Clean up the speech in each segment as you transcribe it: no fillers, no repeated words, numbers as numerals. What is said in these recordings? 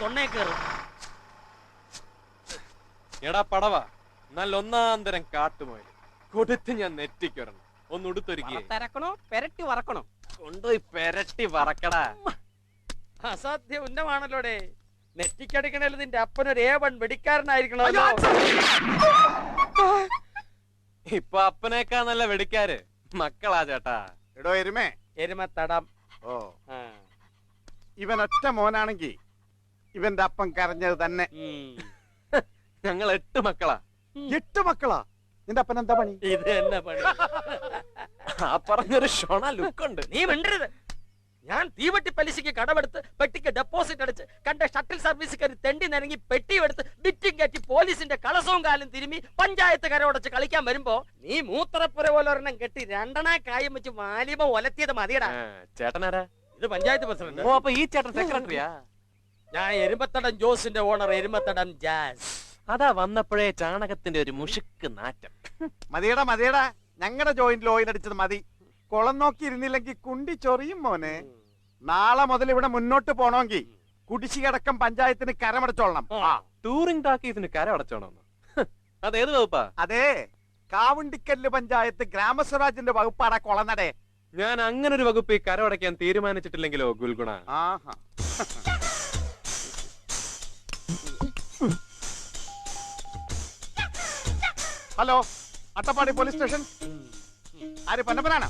തൊണ്ണേ കയറും. എടാ പടവാ, നല്ല ഒന്നാന്തരം കാട്ടുമോയിൽ കൊടുത്ത് ഞാൻ നെറ്റിക്കൊരണം. ഒന്ന് ഉടുത്തൊരുക്കി തിരക്കണോ പെരട്ടി വറക്കണോ? കൊണ്ടുപോയി പെരട്ടി വറക്കടാ. അസാധ്യ ഉന്നമാണല്ലോടെ. നെറ്റിക്കടിക്കണേലും നിന്റെ അപ്പനൊരു A1 വെടിക്കാരനായിരിക്കണമല്ലോ. ഇപ്പൊ അപ്പനേക്കാ നല്ല വെടിക്കാര് മക്കളാ ചേട്ടാ. എടോ എരുമേ, എരുമത്തടം. ഓ ഇവൻ ഒറ്റ മോനാണെങ്കി ഇവന്റെ അപ്പം കരഞ്ഞത് തന്നെ. ഞങ്ങൾ 8 മക്കളാ. 8 മക്കളാ? നിന്റെ അപ്പൻ എന്താ പണി? ഇത് എന്നെ പണി. ആ പറഞ്ഞൊരു ഷോണ ലുക്കുണ്ട്. നീ മിണ്ടരുത്. ഞാൻ തീവട്ടി പലിശയ്ക്ക് കടമെടുത്ത് പെട്ടിക്ക് ഡെപ്പോസിറ്റ് അടിച്ച് കണ്ട ഷട്ടിൽ സർവീസുകാർ തെണ്ടി നിരങ്ങി പെട്ടിയും എടുത്ത് ബിറ്റിംഗ് കയറ്റി പോലീസിന്റെ കളസവും കാലും തിരുമ്മി പഞ്ചായത്ത് കരയോടച്ച് കളിക്കാൻ വരുമ്പോ നീ മൂത്രപ്പുര പോലെ ഒരെണ്ണം കെട്ടി 2 കായം വെച്ച് വാലിമ ഒലത്തിയത് മതിയടാ. ചേട്ടനാരാ? ഇത് പഞ്ചായത്ത് പ്രസിഡന്റ്. ഓ, അപ്പൊ ഈ ചേട്ടൻ സെക്രട്ടറിയാ? ഞാൻ എരുമത്തടം ജോസിന്റെ ഓണർ, എരുമത്തടം ജാസ്. അതാ വന്നപ്പോഴേ ചാണകത്തിന്റെ ഒരു മുഷുക്ക് നാറ്റം. മതിയടാ, ഞങ്ങളുടെ ജോയിന്റിൽ ഓയിൽ അടിച്ചത് മതി. കുളം നോക്കി ഇരുന്നില്ലെങ്കിൽ കുണ്ടി ചൊറിയും മോനെ. നാളെ മുതൽ ഇവിടെ മുന്നോട്ട് പോണമെങ്കിൽ കുടിശ്ശികടക്കം പഞ്ചായത്തിന് കരമടച്ചോളണം. ടൂറിംഗ് ടാക്കീസിന് കരമടച്ചോണമെന്ന്? അതേത് വകുപ്പാ? അതെ, കാവുണ്ടിക്കല്ല് പഞ്ചായത്ത് ഗ്രാമസ്വരാജിന്റെ വകുപ്പാടാ കൊളനടേ. ഞാൻ അങ്ങനെ ഒരു വകുപ്പ് ഈ കരമടയ്ക്കാൻ തീരുമാനിച്ചിട്ടില്ലെങ്കിലോ ഗുൽഗുണ. Hello, Attappadi police station. ആര് പന്നപ്പനാണ്?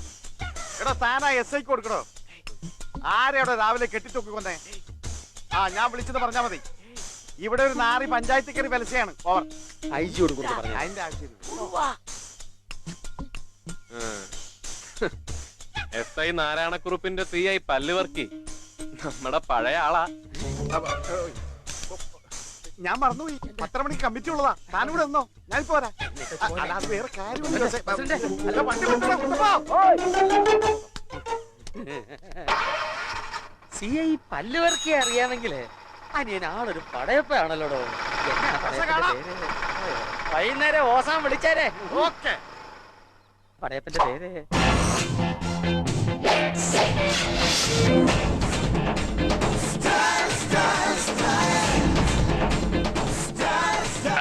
എടോ താനാ SI കൊടുക്കണോ? ആരെയോടെ രാവിലെ കെട്ടിത്തൂക്കി കൊന്നേ? ഞാൻ വിളിച്ചത് പറഞ്ഞാ മതി. ഇവിടെ ഒരു നാറി പഞ്ചായത്ത് കയറി പലിശയാണ്. ഓവർ. അതിന്റെ ആവശ്യം SI നാരായണക്കുറുപ്പിന്റെ CI പല്ലുവർക്കി നമ്മുടെ പഴയ ആളാ. ഞാൻ മറന്നുപോയി. 10 മണിക്ക് കമ്മിറ്റി ഉള്ളതാ. താനിവിടെ നിന്നോ, ഞാൻ പോരാ. വേറെ കാര്യമില്ല. CI പല്ലുവർക്കി അറിയാമെങ്കിലേ അനിയൻ ആളൊരു പടയപ്പാണല്ലോടോ. വൈകുന്നേരം ഓസാൻ വിളിച്ചേരെ. പടയപ്പന്റെ പേര്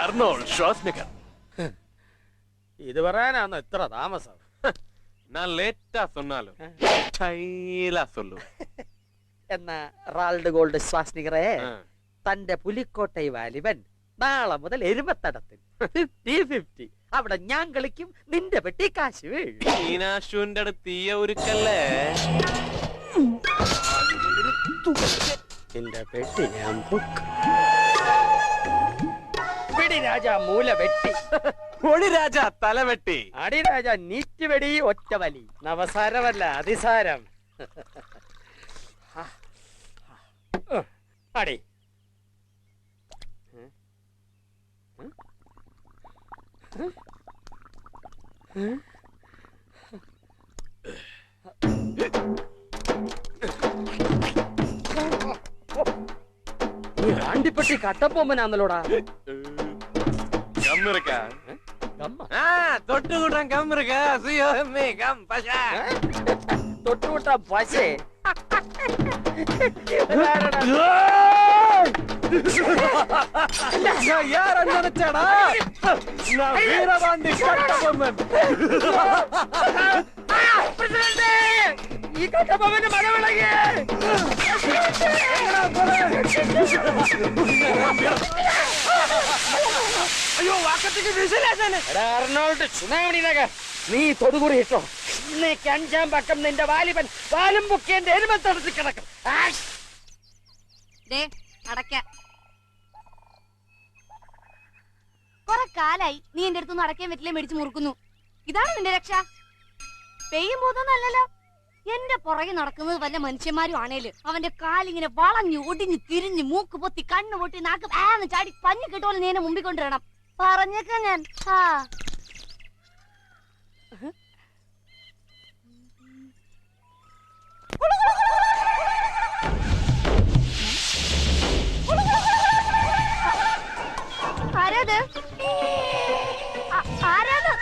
അർണോൾഡ് ഷ്വാസ്നിഗർ. ഇത് പറയാനാണോ ഇത്ര താമസം? എന്നാ റാൾഡ് ഗോൾഡ് ശ്വാസ്നിഗറെ, തന്റെ പുലിക്കോട്ടൈ വാലിബൻ നാളെ മുതൽ എരുമത്തടത്തിൽ 50-50. അവിടെ ഞാൻ കളിക്കും, നിന്റെ പെട്ടി കാശ് വീഴും. മീനാശുവിന്റെ അടുത്ത് തീയ ഒരുക്കല്ലേ? നിന്റെ പെട്ടി ഞാൻ രാജ മൂല വെട്ടി, ഒളി രാജ തലവെട്ടി, അടി രാജ നീറ്റുവെടി ഒറ്റവലി. നവസാരമല്ല അതിസാരം. അടി ആണ്ടിപ്പെട്ടി കട്ടപ്പൊമ്മനാന്നല്ലോടാ. തൊട്ടുകൂട്ടാൻ തൊട്ടുകൂട്ടാൻ പശേ யாரா வீரபாண்டி கட்டபொம்மன். ഈ കട്ടപ്പൊമ്മന്റെ മലവിളകി അയ്യോ വാക്കത്തേക്ക് അർണോൾഡ് ചുനാമണിനക നീ തൊടുകുറി ഇട്ടോ. ഇന്നേക്ക് 5-ാം പക്കം നിന്റെ വാലിബൻ വാലും പൊക്കി എന്റെ എരുമത്തടത്തിൽ കിടക്കും. കൊറേ കാലായി നീ എന്റെ അടുത്തൊന്നും അടക്കാൻ പറ്റില്ല മേടിച്ചു മുറുക്കുന്നു. ഇതാണ് നിന്റെ രക്ഷ? പെയ്യും പോകുന്നല്ലോ. എന്റെ പുറകെ നടക്കുന്നത് വല്ല മനുഷ്യന്മാരും ആണേല് അവന്റെ കാലിങ്ങനെ വളഞ്ഞു ഒടിഞ്ഞു തിരിഞ്ഞു മൂക്ക് പൊത്തി കണ്ണു പൊട്ടി നാക്ക് ആന്ന് ചാടി പഞ്ഞു കിട്ടുപോലെ നീ എന്നെ മുമ്പിൽ കൊണ്ടുവരണം. പറഞ്ഞേക്ക ഞാൻ. ആരാത്? ആരാത്?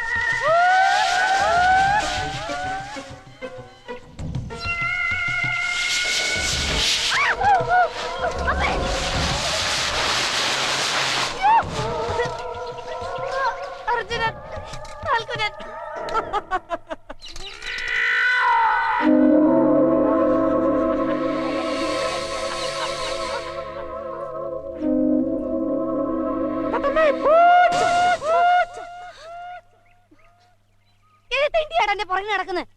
നടക്കുന്നത്?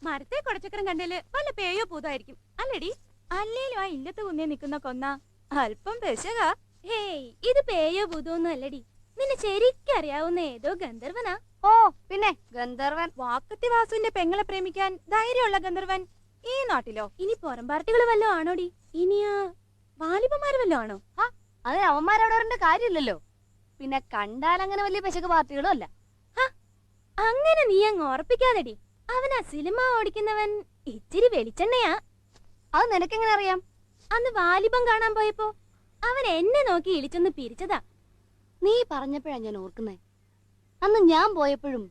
മരത്തെ കുടച്ചക്രം കണ്ടേല് വല്ല പേയോ പൂതായിരിക്കും അല്ലടി. അല്ലേലും ആ ഇല്ലത്ത് കുന്നേ നിക്കുന്ന കൊന്ന അല്പം പെശക. ഹേയ്, ഇത് പേയോ ഭൂതമൊന്നും അല്ലടി. നിന്നെ ശരിക്കറിയാവുന്ന ഏതോ ഗന്ധർവനാ. ഓ പിന്നെ ഗന്ധർവൻ. വാക്കത്തി വാസുവിന്റെ പെങ്ങളെ പ്രേമിക്കാൻ ധൈര്യമുള്ള ഗന്ധർവൻ ഈ നാട്ടിലോ? ഇനി പുറം പാർട്ടികൾ വല്ലോ ആണോടി? ഇനിയാ വാലിബന്മാര് വല്ലോ ആണോ? അതിന് അവന്മാരവിടെ വരേണ്ട കാര്യമില്ലല്ലോ. പിന്നെ കണ്ടാൽ അങ്ങനെ വലിയ പെശക പാർട്ടികളും അല്ല. അങ്ങനെ നീ അങ്ങ് ഓർപ്പിക്കാതെടി. അവനാ സിനിമ ഓടിക്കുന്നവൻ ഇച്ചിരി വെളിച്ചെണ്ണയാ. അത് നിനക്കെങ്ങനെ അറിയാം? അന്ന് വാലിബം കാണാൻ പോയപ്പോ അവൻ എന്നെ നോക്കി ഇളിച്ചൊന്ന് പിരിച്ചതാ. നീ പറഞ്ഞപ്പോഴാ ഞാൻ ഓർക്കുന്നേ, അന്ന് ഞാൻ പോയപ്പോഴും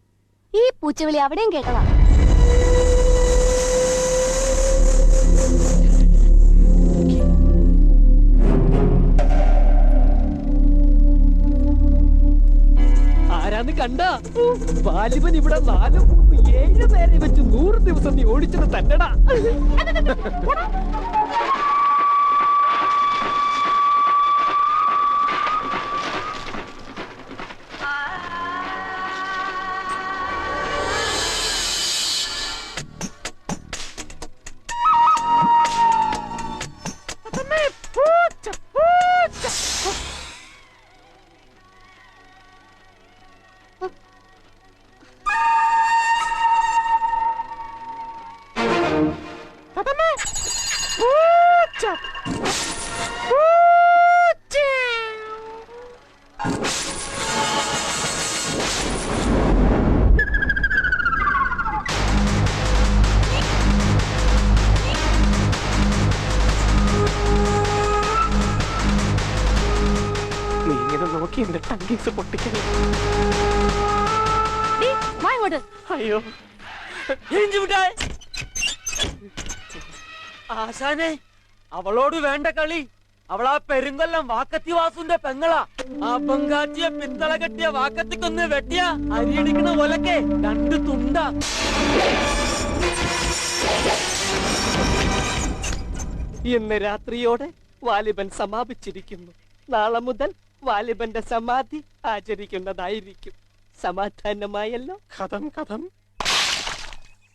ഈ പൂച്ചവിളി അവിടെയും കേട്ടതാ. ആരാന്ന് കണ്ട? വാലിബൻ ഇവിടെ 4, 3, 7 പേരെ വെച്ച് 100 ദിവസം നീ ഓടിച്ചത് തന്നെടാ. നീ ഇങ്ങനെ നോക്കി എന്റെ ടങ്കീസ് പൊട്ടിക്കണേ. അയ്യോ ആശാനെ, അവളോട് വേണ്ട കളി. അവളാ പെരുങ്കൊല്ലം വാക്കത്തി വാസുന്റെ പെങ്ങളാ. ആ ബംഗാച്ചിയെ പിന്തള കെട്ടിയ വാക്കത്തിക്കൊന്ന് വെട്ടിയ അരിയടിക്കണ പോലൊക്കെ 2 തുണ്ട. ഇന്ന് രാത്രിയോടെ വാലിബൻ സമാപിച്ചിരിക്കുന്നു. നാളെ മുതൽ വാലിബന്റെ സമാധി ആചരിക്കുന്നതായിരിക്കും. സമാധാനമായല്ലോ? കഥം കഥം.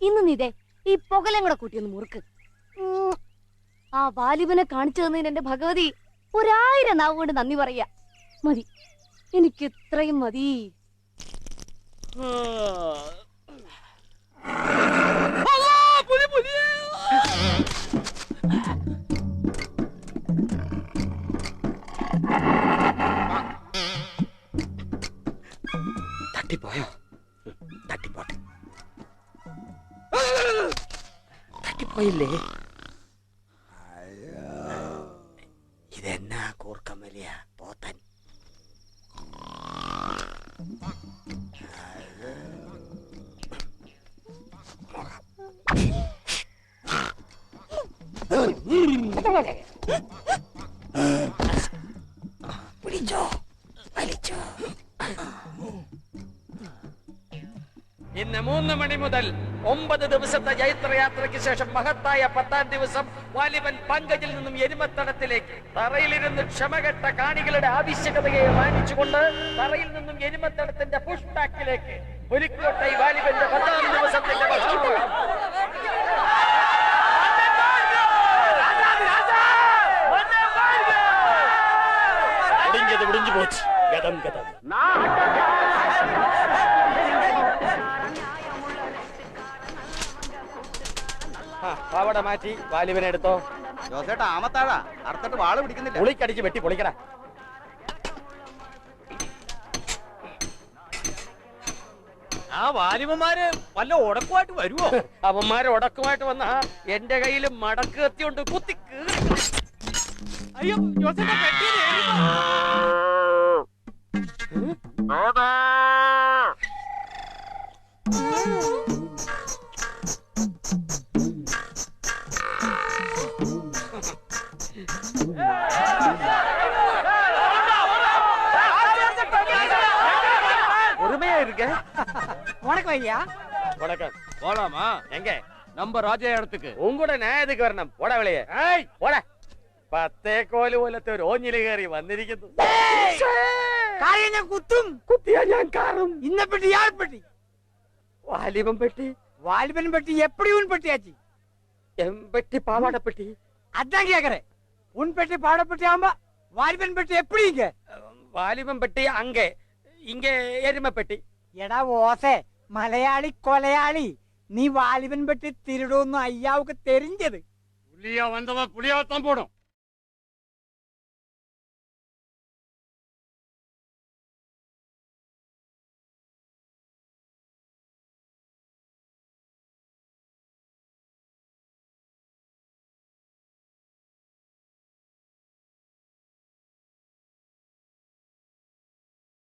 ഇന്ന് നീതേ ഈ പുകലം കൂടെ കൂട്ടിയൊന്ന് മുറുക്ക്. ആ വാലിബനെ കാണിച്ചു തന്നതിന് എന്റെ ഭഗവതി 1000 നാവ് കൊണ്ട് നന്ദി പറയാ. മതി, എനിക്ക് ഇത്രയും മതി. തട്ടിപ്പോയോ? തട്ടിപ്പോട്ടെ. തട്ടിപ്പോയില്ലേ? ഇതെന്നാ കൂർക്കം വലിയ പോത്തൻ. പിടിച്ചോ, വലിച്ചോ. ഇന്ന് 3 മണി മുതൽ 9 ദിവസത്തെ ജൈത്രയാത്രയ്ക്ക് ശേഷം മഹത്തായ 10ാം ദിവസം വാലിബൻ പങ്കജിൽ നിന്നും എരുമത്തടത്തിലേക്ക് തറയിലിരുന്ന് ക്ഷമകെട്ട കാണികളുടെ ആവശ്യകതയെ മാനിച്ചുകൊണ്ട് തറയിൽ നിന്നും എരുമത്തടത്തിന്റെ പുഷ് ബാക്കിലേക്ക് ഒരുക്കോട്ടെ വാലിബന്റെ 10ാം ദിവസത്തിന്റെ ഭക്ഷണം. ഒടിഞ്ഞു പോച്ച്. ഗതം ഗതം. പാവട മാറ്റി വാലിബനെ എടുത്തോ. ജോസേട്ടാ ആമത്താഴാ അറുത്തിട്ട് വാള് പിടിക്കുന്നില്ല. പുളിക്കടിച്ച് വെട്ടി പൊളിക്കടാ. ആ വാലിബന്മാര് വല്ല ഉടക്കുമായിട്ട് വരുവോ? അവന്മാര് ഉടക്കുമായിട്ട് വന്ന എന്റെ കയ്യിൽ മടക്ക് കത്തിയുണ്ട്. കുത്തി കീറി. അയ്യോ ജോസേട്ടാ പെട്ടിയിൽ എഴുതുന്നു. பொறுமையா இருக்க. வணக்கம் ஐயா. வணக்கம். போலாமா? எங்க நம்ம ராஜா இடத்துக்கு. உங்கூட நான் எதுக்கு வரணும்? போட வெளியே. போட. 10 കോല് പോലത്തെ ഒരു ഓഞ്ഞില് കയറി വന്നിരിക്കുന്നു. കാര്യം ഞാൻ കുത്തും. കുത്തിയാ ഞാൻ കാറും. ഇന്ന പെട്ടി യാർ പെട്ടി വാലിബം പെട്ടി, വാലിബൻ പെട്ടി എപ്പടി ഉൻ പെട്ടിയാച്ചി എമ്പെട്ടി, പാവാടപ്പെട്ടി. அதான் கேக்குறேன். உன் பெட்டி பாடப்பட்டி ஆமா வாலிபன் பெட்டி எப்படி இங்க? വാലിബം പെട്ടി അങ്കെ, ഇങ്ങെ എരുമപ്പെട്ടി. എടാ ഓസേ മലയാളി കൊലയാളി, നീ വാലിബൻ പെട്ടി തിരുടോന്ന് അയ്യാവുക്ക് തെരിഞ്ഞത്. പുലിയാ വന്നവ പുലിയാത്താൻ പോടും.